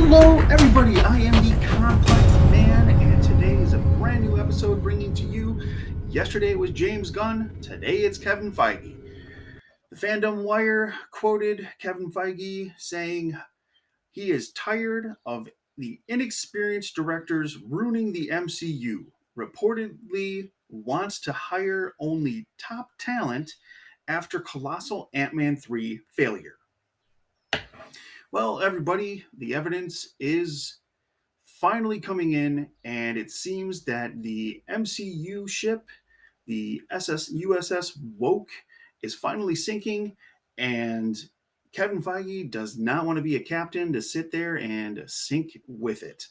Hello, everybody. I am the Complex Man, and today is a brand new episode bringing to you. Yesterday it was James Gunn, today it's Kevin Feige. The Fandom Wire quoted Kevin Feige saying he is tired of the inexperienced directors ruining the MCU, reportedly wants to hire only top talent after colossal Ant-Man 3 failure. Well, everybody, the evidence is finally coming in, and it seems that the MCU ship, the USS Woke, is finally sinking, and Kevin Feige does not want to be a captain to sit there and sink with it.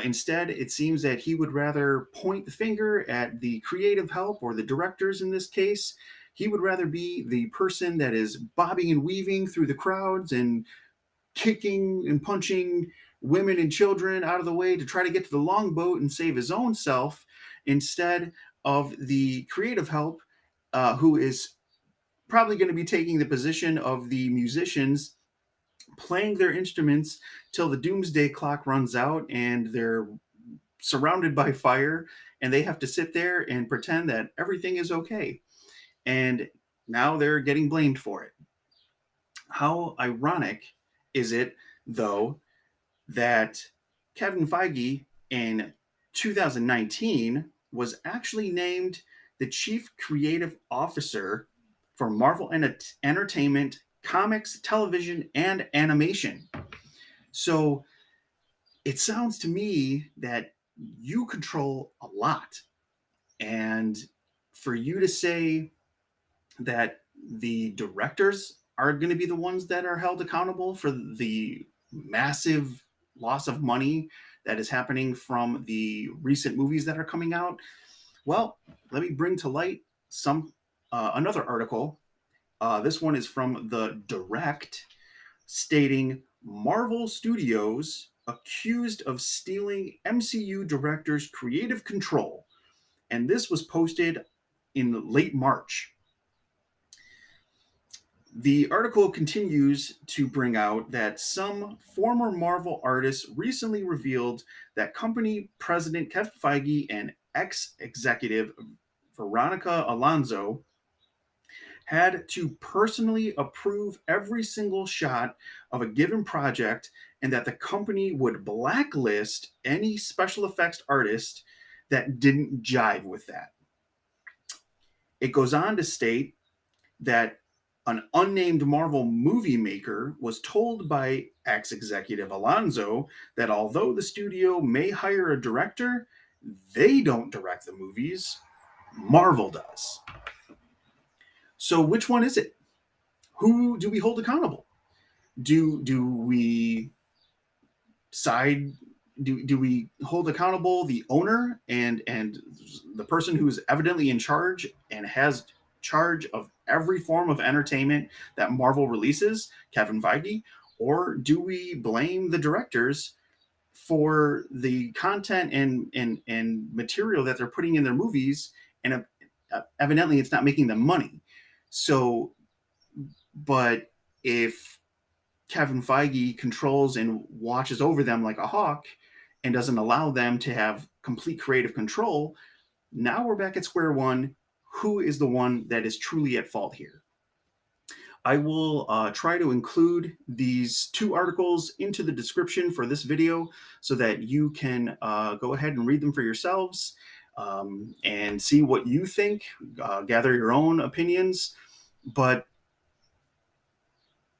Instead, it seems that he would rather point the finger at the creative help or the directors in this case. He would rather be the person that is bobbing and weaving through the crowds and kicking and punching women and children out of the way to try to get to the longboat and save his own self instead of the creative help who is probably going to be taking the position of the musicians playing their instruments till the doomsday clock runs out and they're surrounded by fire and they have to sit there and pretend that everything is okay. And now they're getting blamed for it. How ironic is it, though, that Kevin Feige in 2019 was actually named the chief creative officer for Marvel Entertainment, comics, television, and animation. So it sounds to me that you control a lot. And for you to say that the directors are going to be the ones that are held accountable for the massive loss of money that is happening from the recent movies that are coming out. Well, let me bring to light some another article. This one is from the Direct, stating Marvel Studios accused of stealing MCU directors' creative control, and this was posted in late March. The article continues to bring out that some former Marvel artists recently revealed that company president Kevin Feige and ex executive Veronica Alonso had to personally approve every single shot of a given project, and that the company would blacklist any special effects artist that didn't jive with that. It goes on to state that an unnamed Marvel movie maker was told by ex executive Alonso that although the studio may hire a director, they don't direct the movies, Marvel does. So which one is it? Who do we hold accountable? Do we side do we hold accountable the owner and the person who's evidently in charge and has charge of every form of entertainment that Marvel releases, Kevin Feige, or do we blame the directors for the content and material that they're putting in their movies, and evidently it's not making them money. So, but if Kevin Feige controls and watches over them like a hawk and doesn't allow them to have complete creative control, now we're back at square one. Who is the one that is truly at fault here? I will try to include these two articles into the description for this video so that you can go ahead and read them for yourselves and see what you think, gather your own opinions. But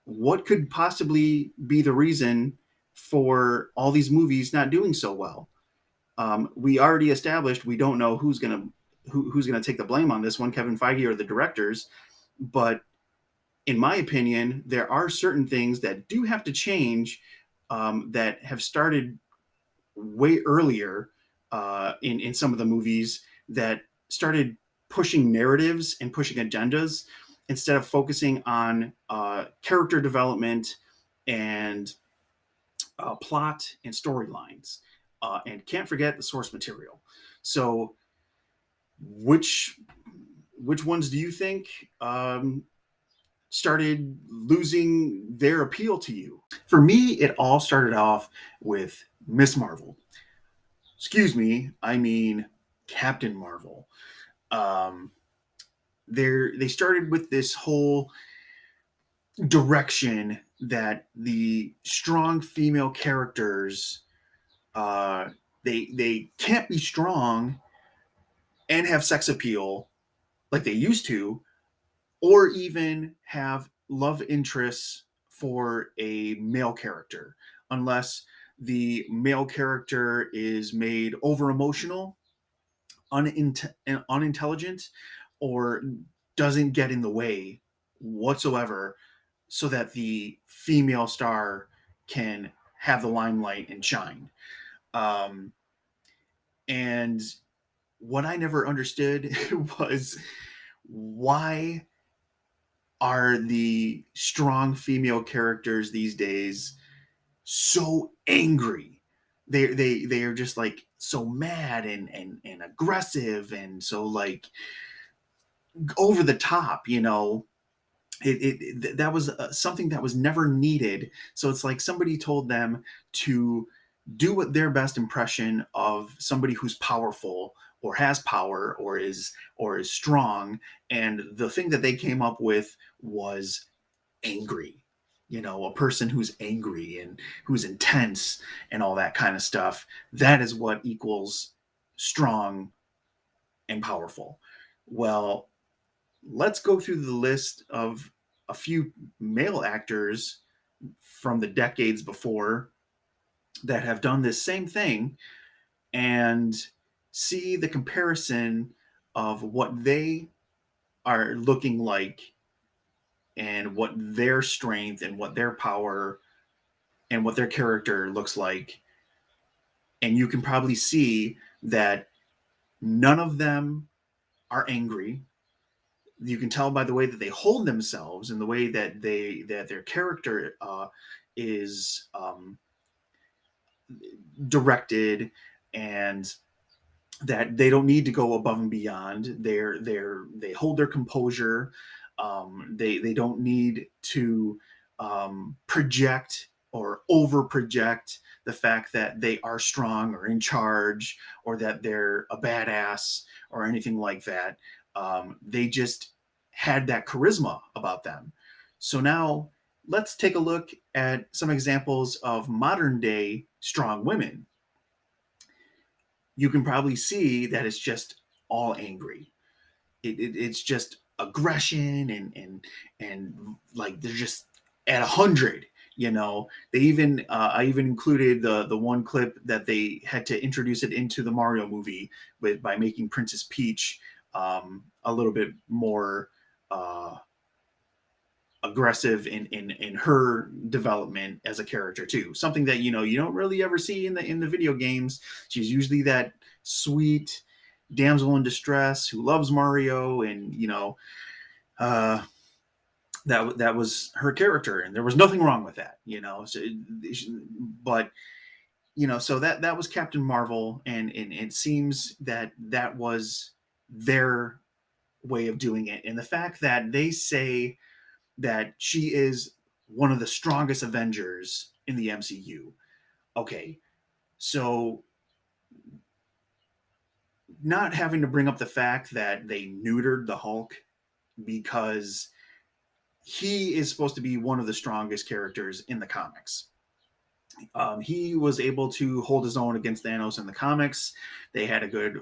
what could possibly be the reason for all these movies not doing so well? We already established we don't know who's gonna take the blame on this one, Kevin Feige or the directors. But in my opinion, there are certain things that do have to change that have started way earlier in some of the movies that started pushing narratives and pushing agendas instead of focusing on character development and plot and storylines. And can't forget the source material. So, which ones do you think started losing their appeal to you? For me, it all started off with Miss Marvel. Excuse me, I mean Captain Marvel. Um, they started with this whole direction that the strong female characters, uh, they can't be strong and have sex appeal like they used to, or even have love interests for a male character, unless the male character is made over emotional, unintelligent, or doesn't get in the way whatsoever, so that the female star can have the limelight and shine. Um, and what I never understood was, why are the strong female characters these days so angry? They are just like so mad and aggressive and so like over the top, you know. That was something that was never needed. So it's like somebody told them to do what their best impression of somebody who's powerful or has power or is strong, and the thing that they came up with was angry. You know, a person who's angry and who's intense and all that kind of stuff. That is what equals strong and powerful. Well, let's go through the list of a few male actors from the decades before that have done this same thing and see the comparison of what they are looking like and what their strength and what their power and what their character looks like. And you can probably see that none of them are angry. You can tell by the way that they hold themselves and the way that their character is directed, and that they don't need to go above and beyond. They hold their composure. They don't need to project or over project the fact that they are strong or in charge or that they're a badass or anything like that. They just had that charisma about them. So now let's take a look at some examples of modern day strong women. You can probably see that it's just all angry. It's just aggression and like they're just at 100. You know, they even I even included the one clip that they had to introduce it into the Mario movie with by making Princess Peach a little bit more uh, aggressive in her development as a character too. Something that you don't really ever see in the video games. She's usually that sweet damsel in distress who loves Mario, and uh, that was her character, and there was nothing wrong with that. So, but so that was Captain Marvel, and it seems that that was their way of doing it, and the fact that they say that she is one of the strongest Avengers in the MCU. Okay, so not having to bring up the fact that they neutered the Hulk because he is supposed to be one of the strongest characters in the comics. He was able to hold his own against Thanos in the comics. They had a good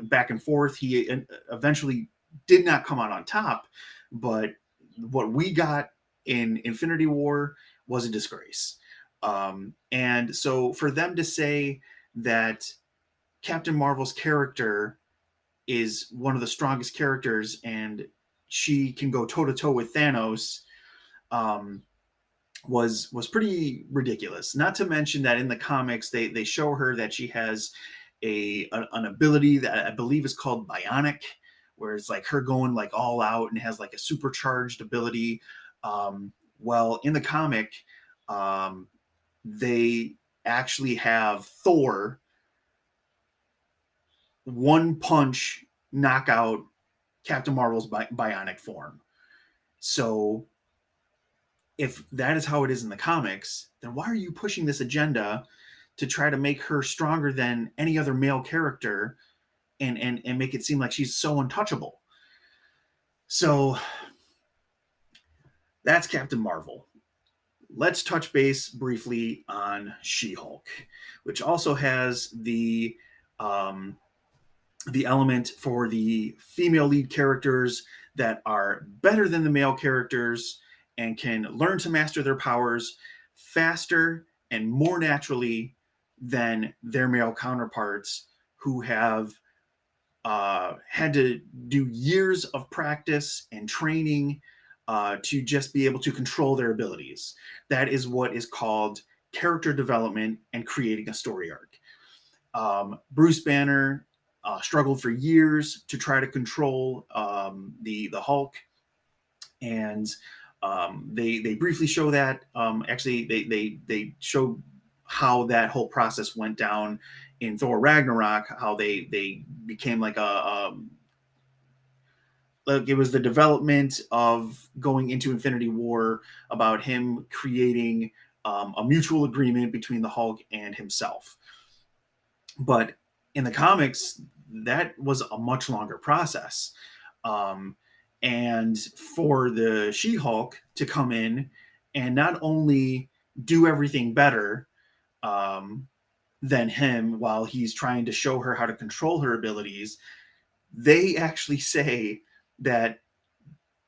back and forth. He eventually did not come out on top, but what we got in Infinity War was a disgrace. And so for them to say that Captain Marvel's character is one of the strongest characters and she can go toe to toe with Thanos, um, was pretty ridiculous. Not to mention that in the comics they show her that she has an ability that I believe is called Bionic, where it's like her going like all out and has like a supercharged ability. Well, in the comic, um, they actually have Thor one punch knock out Captain Marvel's bionic form. So if that is how it is in the comics, then why are you pushing this agenda to try to make her stronger than any other male character and make it seem like she's so untouchable? So that's Captain Marvel. Let's touch base briefly on She-Hulk, which also has um, the element for the female lead characters that are better than the male characters and can learn to master their powers faster and more naturally than their male counterparts who have had to do years of practice and training to just be able to control their abilities. That is what is called character development and creating a story arc. Bruce Banner struggled for years to try to control the Hulk, and they briefly show that. Actually, they show how that whole process went down in Thor Ragnarok. How they became like it was the development of going into Infinity War about him creating a mutual agreement between the Hulk and himself. But in the comics, that was a much longer process. Um, and for the She Hulk to come in and not only do everything better um, than him while he's trying to show her how to control her abilities, they actually say that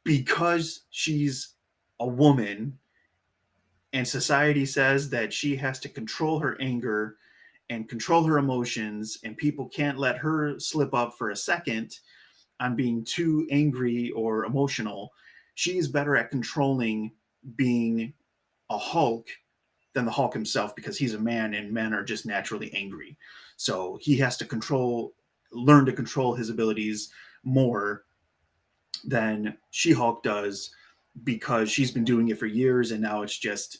because she's a woman and society says that she has to control her anger and control her emotions, and people can't let her slip up for a second on being too angry or emotional. She's better at controlling being a Hulk than the Hulk himself because he's a man and men are just naturally angry. So he has to learn to control his abilities more than She Hulk does because she's been doing it for years and now it's just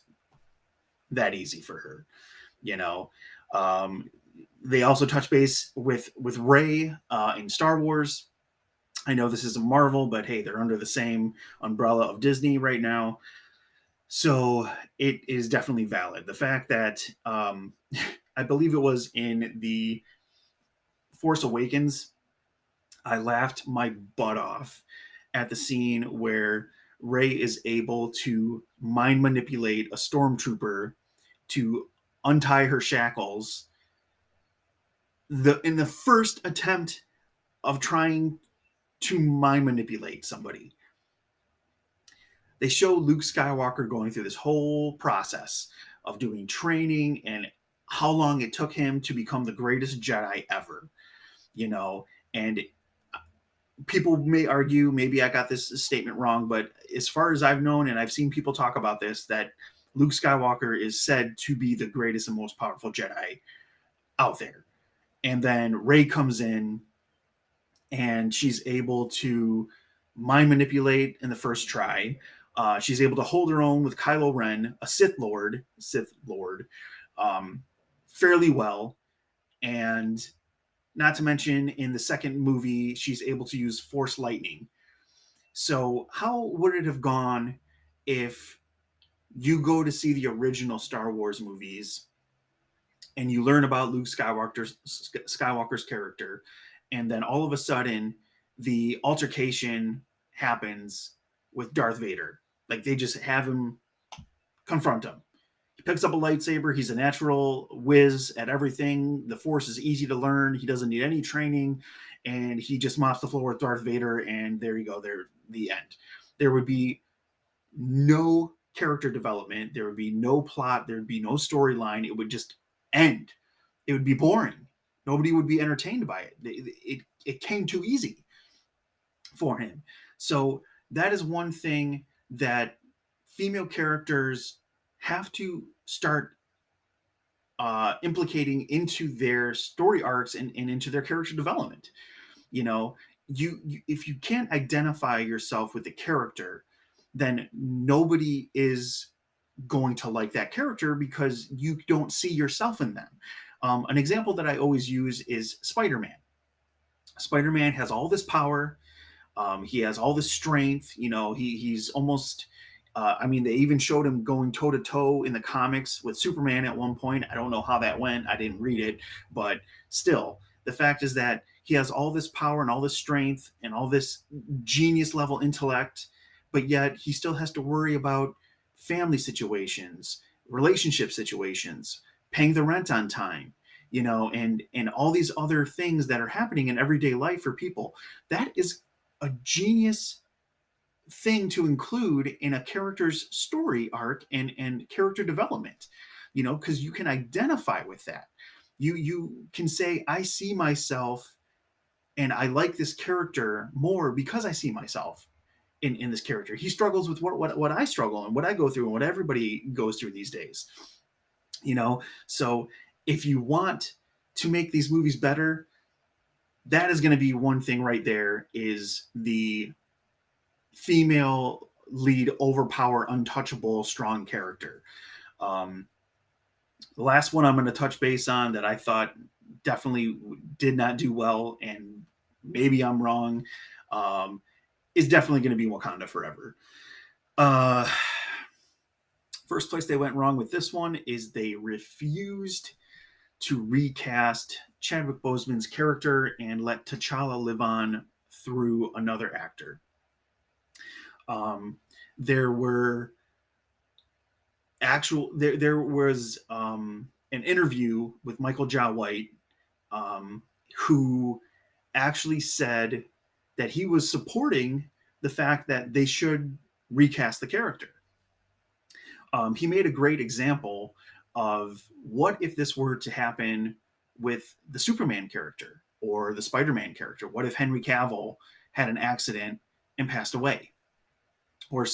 that easy for her, you know. Um, they also touch base with Rey in Star Wars. I know this is a Marvel, but hey, they're under the same umbrella of Disney right now, so it is definitely valid. The fact that I believe it was in the Force Awakens, I laughed my butt off at the scene where Rey is able to mind manipulate a stormtrooper to untie her shackles in the first attempt of trying to mind manipulate somebody. They show Luke Skywalker going through this whole process of doing training and how long it took him to become the greatest Jedi ever, you know. And people may argue, maybe I got this statement wrong, but as far as I've known and I've seen people talk about this, that Luke Skywalker is said to be the greatest and most powerful Jedi out there. And then Rey comes in and she's able to mind manipulate in the first try. She's able to hold her own with Kylo Ren, a Sith Lord, um, fairly well. And not to mention, in the second movie, she's able to use Force Lightning. So, how would it have gone if you go to see the original Star Wars movies and you learn about Luke Skywalker's character, and then all of a sudden the altercation happens with Darth Vader? Like they just have him confront him. He picks up a lightsaber. He's a natural whiz at everything. The Force is easy to learn. He doesn't need any training, and he just mops the floor with Darth Vader. And there you go. There, the end. There would be no character development. There would be no plot. There would be no storyline. It would just end. It would be boring. Nobody would be entertained by it. It came too easy for him. So that is one thing that female characters have to start implicating into their story arcs and into their character development. You know, you if you can't identify yourself with the character, then nobody is going to like that character because you don't see yourself in them. An example that I always use is Spider-Man. Spider-Man has all this power. He has all this strength. You know, he's almost I mean, they even showed him going toe to toe in the comics with Superman at one point. I don't know how that went. I didn't read it, but still, the fact is that he has all this power and all this strength and all this genius level intellect, but yet he still has to worry about family situations, relationship situations, paying the rent on time, and all these other things that are happening in everyday life for people. That is a genius thing to include in a character's story arc and character development, because you can identify with that. You can say, I see myself and I like this character more because I see myself in this character. He struggles with what I struggle and what I go through and what everybody goes through these days. So if you want to make these movies better, that is going to be one thing right there, is the female lead, overpower, untouchable, strong character. Um, the last one I'm going to touch base on that I thought definitely did not do well, and maybe I'm wrong, is definitely going to be Wakanda Forever. Uh, First place they went wrong with this one is they refused to recast Chadwick Boseman's character and let T'Challa live on through another actor. There were there was an interview with Michael Jai White, who actually said that he was supporting the fact that they should recast the character. He made a great example of what if this were to happen with the Superman character or the Spider-Man character. What if Henry Cavill had an accident and passed away, or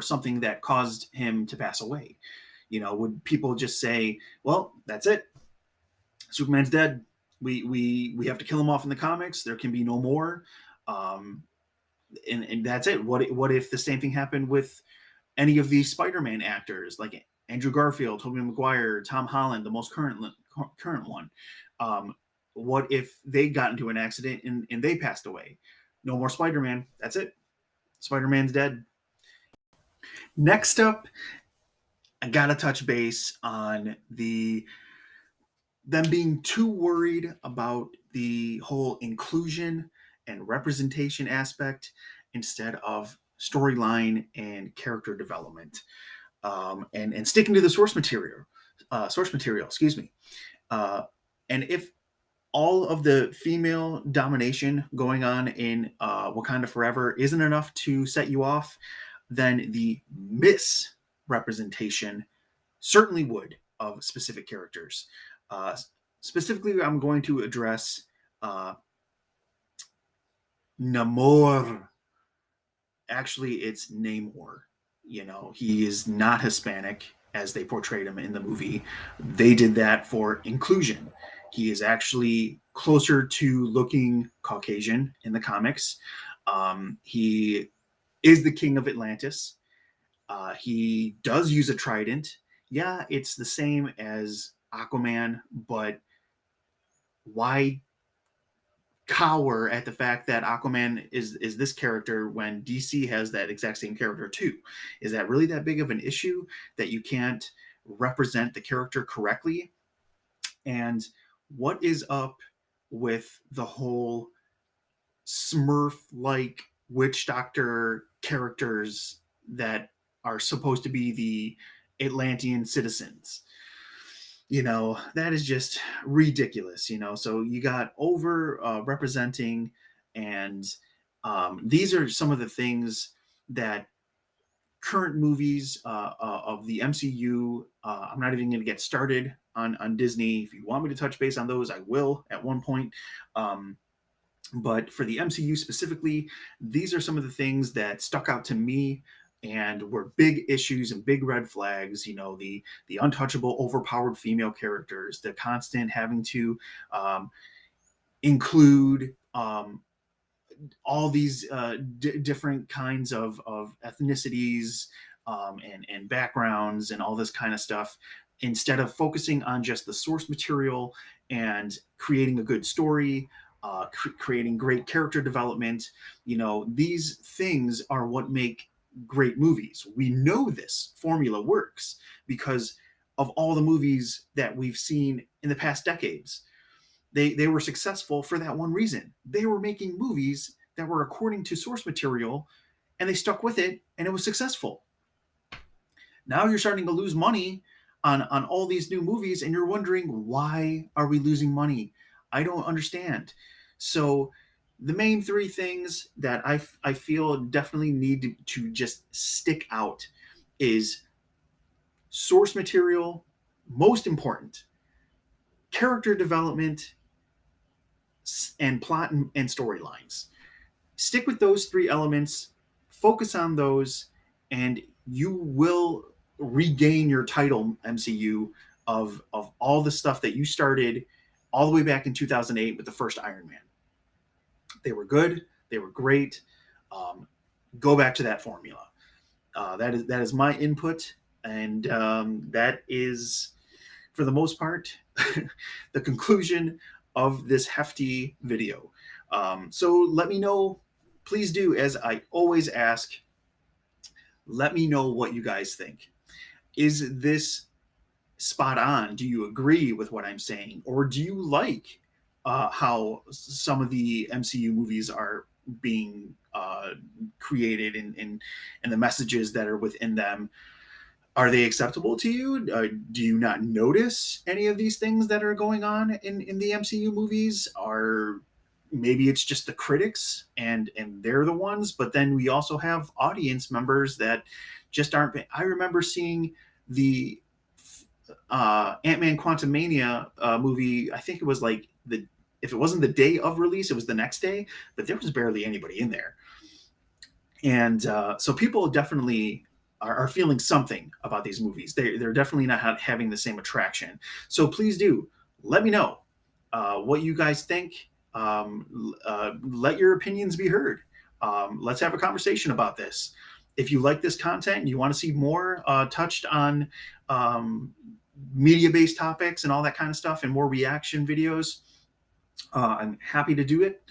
something that caused him to pass away? Would people just say, "Well, that's it. Superman's dead. We have to kill him off in the comics. There can be no more." Um, and that's it. What if the same thing happened with any of these Spider-Man actors, like Andrew Garfield, Tobey Maguire, Tom Holland, the most current one? What if they got into an accident and they passed away? No more Spider-Man. That's it. Spider-Man's dead. Next up, I gotta touch base on them being too worried about the whole inclusion and representation aspect instead of storyline and character development, and sticking to the source material. Excuse me. And if all of the female domination going on in Wakanda Forever isn't enough to set you off, then the misrepresentation certainly would, of specific characters. Uh, Specifically, I'm going to address uh, Namor. Actually, it's Namor. He is not Hispanic as they portrayed him in the movie. They did that for inclusion. He is actually closer to looking Caucasian in the comics. He is the king of Atlantis. He does use a trident. Yeah, it's the same as Aquaman, but why cower at the fact that Aquaman is this character when DC has that exact same character too? Is that really that big of an issue that you can't represent the character correctly? And what is up with the whole Smurf like witch doctor characters that are supposed to be the Atlantean citizens? That is just ridiculous. So you got over representing, and these are some of the things that current movies of the MCU. I'm not even going to get started on Disney. If you want me to touch base on those, I will at one point. But for the MCU specifically, these are some of the things that stuck out to me and were big issues and big red flags. The untouchable, overpowered female characters, the constant having to include all these different kinds of ethnicities, and backgrounds and all this kind of stuff, instead of focusing on just the source material and creating a good story, creating great character development. These things are what make great movies. We know this formula works because of all the movies that we've seen in the past decades. They were successful for that one reason. They were making movies that were according to source material, and they stuck with it, and it was successful. Now you're starting to lose money on all these new movies, and you're wondering, why are we losing money? I don't understand. So the main three things that I feel definitely need to just stick out is source material, most important, character development, and plot and storylines. Stick with those three elements, focus on those, and you will regain your title, MCU, of all the stuff that you started all the way back in 2008 with the first Iron Man. They were good, they were great. Go back to that formula. That is my input, and that is, for the most part, the conclusion of this hefty video. So let me know, please do, as I always ask, let me know what you guys think. Is this spot on? Do you agree with what I'm saying? Or do you like how some of the MCU movies are being created, and the messages that are within them? Are they acceptable to you? Do you not notice any of these things that are going on in the MCU movies? Or maybe it's just the critics, and they're the ones, but then we also have audience members that just aren't. I remember seeing the Ant-Man Quantumania movie. I think it was like if it wasn't the day of release, it was the next day, but there was barely anybody in there. And so people definitely are feeling something about these movies. They're definitely not having the same attraction. So please do let me know what you guys think. Let your opinions be heard. Let's have a conversation about this. If you like this content and you want to see more touched on media-based topics and all that kind of stuff, and more reaction videos, I'm happy to do it.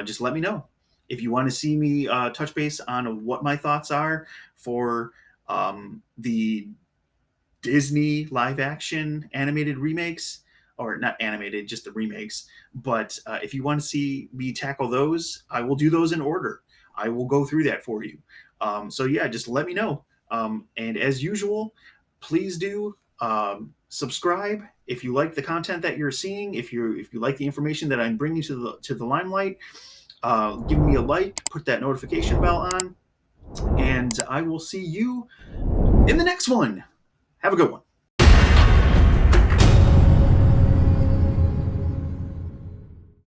Just let me know. If you want to see me touch base on what my thoughts are for the Disney live action animated remakes, or not animated, just the remakes. But if you want to see me tackle those, I will do those in order. I will go through that for you. So yeah, just let me know. And as usual, please do subscribe if you like the content that you're seeing. If you like the information that I'm bringing to the limelight, give me a like, put that notification bell on, and I will see you in the next one. Have a good one.